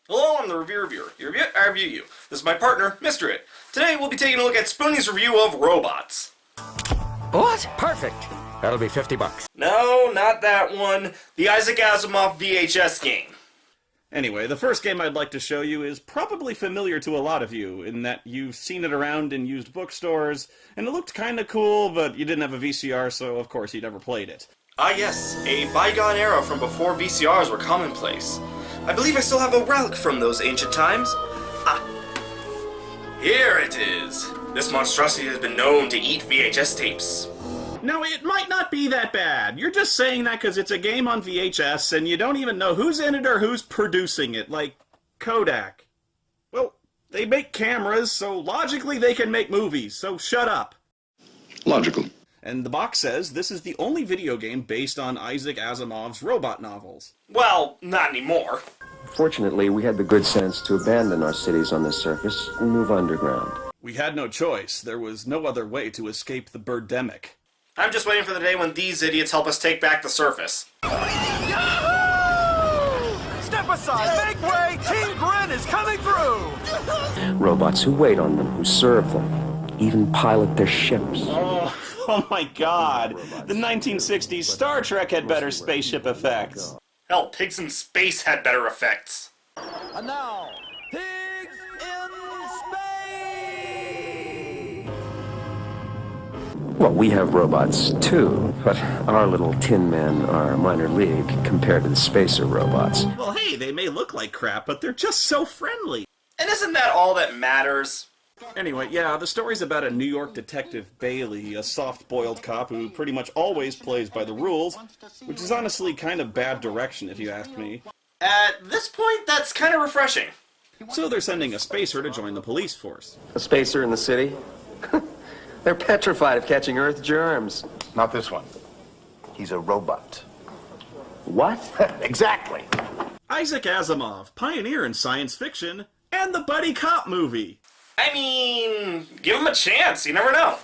Hello, I'm the reviewer. You review it, I review you. This is my partner, Mr. It. Today we'll be taking a look at Spoonie's review of Robots. What? Perfect. That'll be $50. No, not that one. The Isaac Asimov VHS game. Anyway, the first game I'd like to show you is probably familiar to a lot of you, in that you've seen it around in used bookstores, and it looked kinda cool, but you didn't have a VCR, so of course you never played it. Ah yes, a bygone era from before VCRs were commonplace. I believe I still have a relic from those ancient times. Ah, here it is. This monstrosity has been known to eat VHS tapes. No, it might not be that bad. You're just saying that because it's a game on VHS and you don't even know who's in it or who's producing it, like Kodak. Well, they make cameras, so logically they can make movies, so shut up. Logical. And the box says this is the only video game based on Isaac Asimov's robot novels. Well, not anymore. Fortunately, we had the good sense to abandon our cities on the surface and move underground. We had no choice. There was no other way to escape the birdemic. I'm just waiting for the day when these idiots help us take back the surface. Yahoo! Step aside, make way! Team Grin is coming through! Robots who wait on them, who serve them, even pilot their ships. Oh my god! The 1960s Star Trek had better spaceship effects. Hell, pigs in space had better effects. And now, Pigs in Space! Well, we have robots too, but our little tin men are minor league compared to the spacer robots. Well, hey, they may look like crap, but they're just so friendly. And isn't that all that matters? Anyway, yeah, the story's about a New York detective, Bailey, a soft-boiled cop who pretty much always plays by the rules, which is honestly kind of bad direction if you ask me. At this point, that's kind of refreshing. So they're sending a spacer to join the police force. A spacer in the city? They're petrified of catching Earth germs. Not this one. He's a robot. What? Exactly. Isaac Asimov, pioneer in science fiction, and the buddy cop movie. I mean, give him a chance, you never know.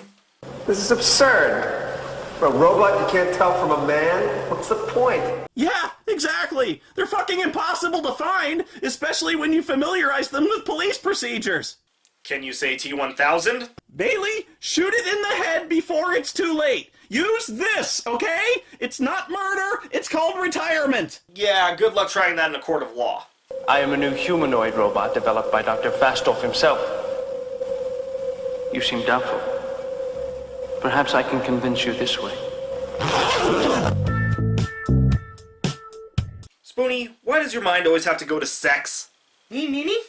This is absurd. For a robot you can't tell from a man? What's the point? Yeah, exactly! They're fucking impossible to find, especially when you familiarize them with police procedures. Can you say T-1000? Bailey, shoot it in the head before it's too late. Use this, okay? It's not murder, it's called retirement. Yeah, good luck trying that in a court of law. I am a new humanoid robot developed by Dr. Fastolf himself. You seem doubtful. Perhaps I can convince you this way. Spoonie, why does your mind always have to go to sex? Nee?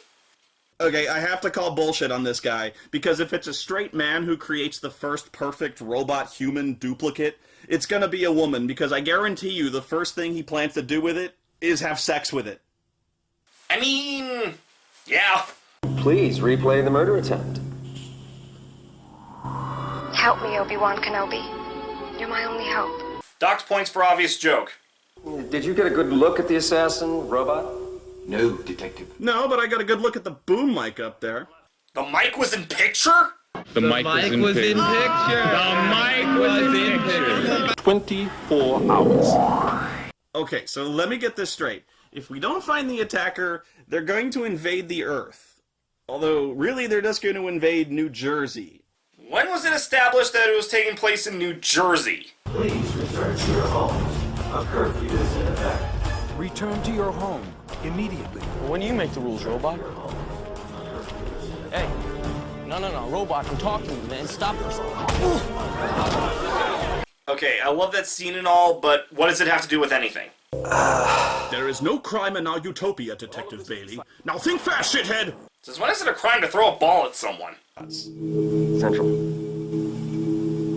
Okay, I have to call bullshit on this guy, because if it's a straight man who creates the first perfect robot-human duplicate, it's gonna be a woman, because I guarantee you the first thing he plans to do with it is have sex with it. I mean, yeah. Please replay the murder attempt. Help me, Obi-Wan Kenobi. You're my only hope. Doc's points for obvious joke. Did you get a good look at the assassin, robot? No, detective. No, but I got a good look at the boom mic up there. The mic was in picture? The mic was in picture. The mic was in picture. 24 hours. Okay, so let me get this straight. If we don't find the attacker, they're going to invade the Earth. Although, really, they're just going to invade New Jersey. When was it established that it was taking place in New Jersey? Please return to your homes. A curfew is in effect. Return to your home immediately. When do you make the rules, robot? Hey, no, robot, come talk to me, man. Stop this. Okay, I love that scene and all, but what does it have to do with anything? There is no crime in our utopia, Detective Bailey. Now think fast, shithead! Since when is it a crime to throw a ball at someone? Central.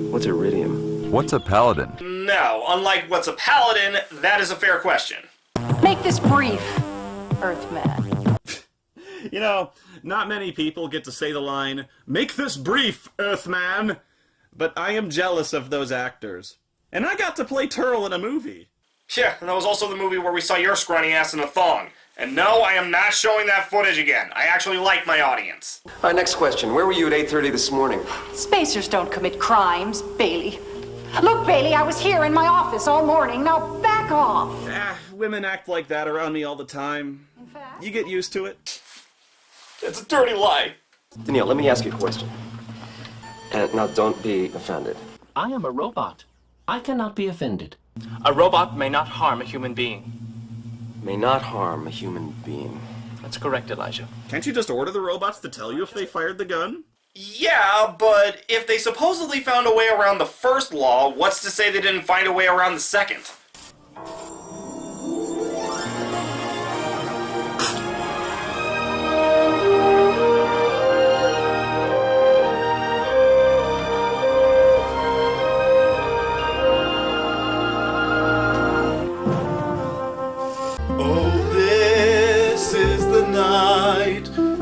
What's iridium? What's a paladin? No, unlike what's a paladin, that is a fair question. Make this brief, Earthman. You know, not many people get to say the line, "Make this brief, Earthman!" But I am jealous of those actors. And I got to play Turl in a movie. Yeah, and that was also the movie where we saw your scrawny ass in a thong. And no, I am not showing that footage again. I actually like my audience. All right, next question. Where were you at 8:30 this morning? Spacers don't commit crimes, Bailey. Look, Bailey, I was here in my office all morning. Now back off. Women act like that around me all the time. You get used to it. It's a dirty lie. Danielle, let me ask you a question. And now don't be offended. I am a robot. I cannot be offended. A robot may not harm a human being. May not harm a human being. That's correct, Elijah. Can't you just order the robots to tell you if they fired the gun? Yeah, but if they supposedly found a way around the first law, what's to say they didn't find a way around the second?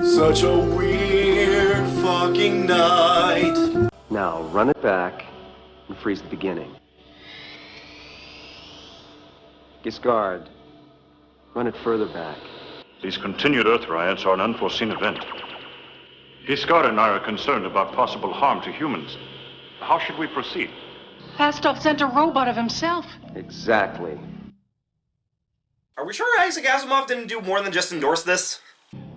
Such a weird fucking night. Now run it back and freeze the beginning. Discard. Run it further back. These continued Earth riots are an unforeseen event. Giscard and I are concerned about possible harm to humans. How should we proceed? Fastov sent a robot of himself. Exactly. Are we sure Isaac Asimov didn't do more than just endorse this?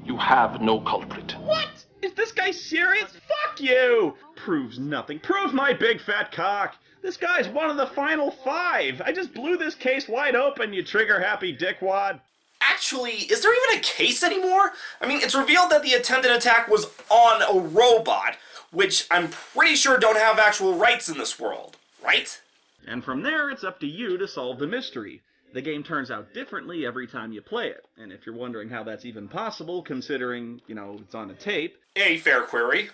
You have no culprit. What? Is this guy serious? Fuck you! Proves nothing. Prove my big fat cock. This guy's one of the final 5. I just blew this case wide open, you trigger-happy dickwad. Actually, is there even a case anymore? I mean, it's revealed that the attempted attack was on a robot, which I'm pretty sure don't have actual rights in this world, right? And from there, it's up to you to solve the mystery. The game turns out differently every time you play it, and if you're wondering how that's even possible, considering, it's on a tape... A fair query.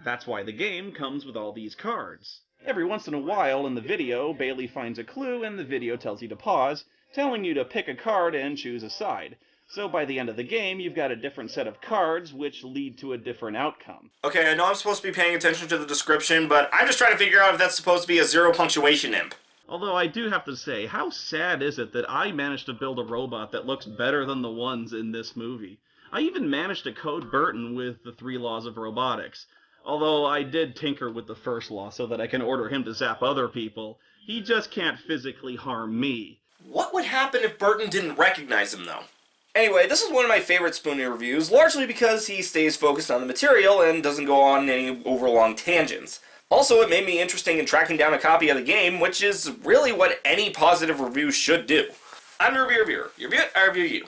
That's why the game comes with all these cards. Every once in a while in the video, Bailey finds a clue and the video tells you to pause, telling you to pick a card and choose a side. So by the end of the game, you've got a different set of cards, which lead to a different outcome. Okay, I know I'm supposed to be paying attention to the description, but I'm just trying to figure out if that's supposed to be a zero punctuation imp. Although I do have to say, how sad is it that I managed to build a robot that looks better than the ones in this movie? I even managed to code Burton with the 3 laws of robotics. Although I did tinker with the first law so that I can order him to zap other people. He just can't physically harm me. What would happen if Burton didn't recognize him, though? Anyway, this is one of my favorite Spoonie reviews, largely because he stays focused on the material and doesn't go on any overlong tangents. Also, it made me interested in tracking down a copy of the game, which is really what any positive review should do. I'm the reviewer. You review it, I review you.